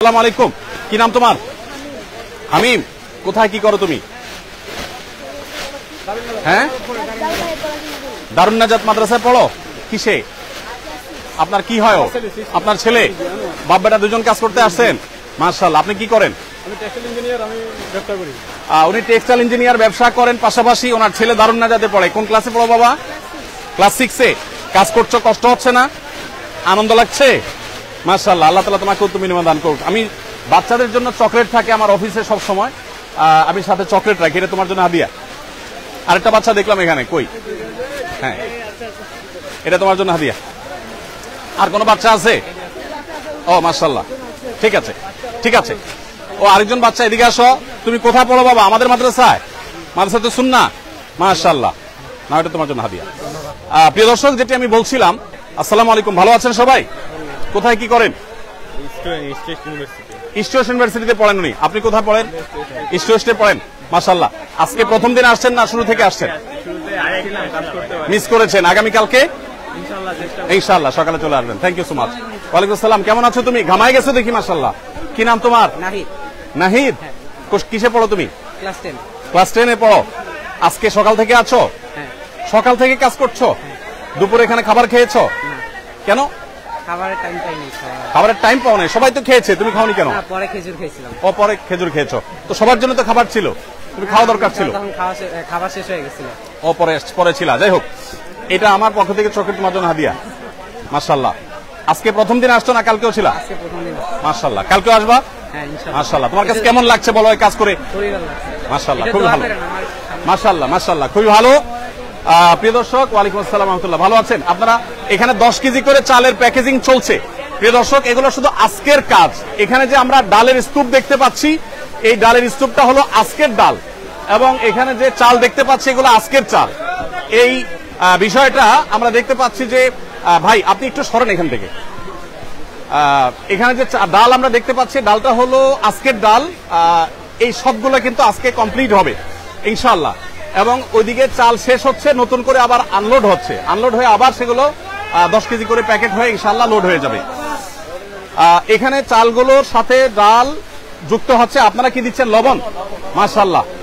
আসসালামু আলাইকুম। কি নাম তোমার? হামিম। কোথায় কি করো তুমি? হ্যাঁ, দারুন নাজাত মাদ্রাসায় পড়ো। কিসে? আপনার কি হয়? আপনার ছেলে? বাপ বেটা দুজন কাজ করতে আসছেন? মাশাআল্লাহ। আপনি কি করেন? উনি টেক্সটাইল ইঞ্জিনিয়ার ব্যবসা করেন, পাশাপাশি ওনার ছেলে দারুন নাজাতে পড়ে। কোন ক্লাসে পড়ো বাবা? ক্লাস 6-এ। কাজ করছো, কষ্ট হচ্ছে না? আনন্দ লাগছে? মাশাআল্লাহ। আল্লাহ তাআলা তোমাকে উত্তম বিনিময় দান করুক। আমি বাচ্চাদের জন্য চকলেট থাকে আমার অফিসে সব সময়, আমি সাথে চকলেট রাখি, এটা তোমার জন্য হাদিয়া। আরেকটা বাচ্চা দেখলাম এখানে, কই? হ্যাঁ, এটা তোমার জন্য হাদিয়া। আর কোন বাচ্চা আছে? ও মাশাআল্লাহ, ঠিক আছে ঠিক আছে। ও আরেকজন বাচ্চা, এদিকে আসো। তুমি কোথায় পড়ো বাবা? আমাদের মাদ্রাসায়? মাদ্রাসাতে সুন্নাহ। মাশাআল্লাহ, না এটা তোমার জন্য হাদিয়া। প্রিয় দর্শক, যেটি আমি বলছিলাম, আসসালামু আলাইকুম, ভালো আছেন সবাই? কোথায় কি করেন? ইস্ট ওয়েস্ট ইউনিভার্সিটিতে পড়েন উনি। আপনি কোথায় পড়েন? ইস্ট ওয়েস্টে পড়েন। মাশাআল্লাহ। আজকে প্রথম দিন আসছেন না শুরু থেকে আসছেন? মিস করেছেন। আগামীকালকে ইনশাআল্লাহ সকালে চলে আসবেন। Thank you so much. ওয়ালাইকুম আসসালাম। কেমন আছো তুমি? ঘামায় গেছো দেখি মাশাআল্লাহ। কি নাম তোমার? নাহিদ। নাহিদ, কিসে পড়ো তুমি? ক্লাস 10। ক্লাস 10-এ পড়ো। আজকে সকাল থেকে আছো? সকাল থেকে কাজ করছো? দুপুরে এখানে খাবার খেয়েছো? কেন? খাবারের টাইম পাইনি। খাবারের টাইম পাও নাই? সবাই তো খেয়েছে, তুমি খাওনি কেন? পরে খেজুর খেয়েছিলাম। ও, পরে খেজুর খেয়েছো। তো সবার জন্য তো খাবার ছিল, তুমি খাওয়া দরকার ছিল। তখন খাবার শেষ হয়ে গেছিল। ও, পরে ছিল। যাই হোক, এটা আমার পক্ষ থেকে চকলেট তোমার জন্য হাদিয়া। মাশাআল্লাহ। আজকে প্রথম দিন আসছো না কালকেও ছিল? আজকে প্রথম দিন। মাশাআল্লাহ। কালকেও আসবা? হ্যাঁ ইনশাআল্লাহ। মাশাআল্লাহ। তোমার কাছে কেমন লাগছে বলো এই কাজ করে? খুবই ভালো লাগছে। মাশাআল্লাহ, খুবই ভালো। মাশাআল্লাহ মাশাআল্লাহ, খুবই ভালো। প্রিয় দর্শক, ওয়ালাইকুম আসসালাম রাহমাতুল্লাহ। ভালো আছেন আপনারা? এখানে 10 কেজি করে চালের প্যাকেজিং চলছে। প্রিয় দর্শক, এগুলো শুধু আজকের কাজ। এখানে যে আমরা ডালের স্তূপ দেখতে পাচ্ছি, এই ডালের স্তূপটা হলো আজকের ডাল, এবং এখানে যে চাল দেখতে পাচ্ছি এগুলো আজকের চাল। এই বিষয়টা আমরা দেখতে পাচ্ছি যে, ভাই আপনি একটু সরেন এখান থেকে। এখানে যে ডাল আমরা দেখতে পাচ্ছি, ডালটা হলো আজকের ডাল। এই সবগুলো কিন্তু আজকে কমপ্লিট হবে ইনশাআল্লাহ। এবং ওইদিকে চাল শেষ হচ্ছে, নতুন করে আবার আনলোড হচ্ছে। আনলোড হয়ে আবার সেগুলো 10 কেজি করে প্যাকেট হয়ে ইনশাআল্লাহ লোড হয়ে যাবে। এখানে চালগুলোর সাথে ডাল যুক্ত হচ্ছে। আপনারা কি দিচ্ছেন? লবণ। মাশাআল্লাহ।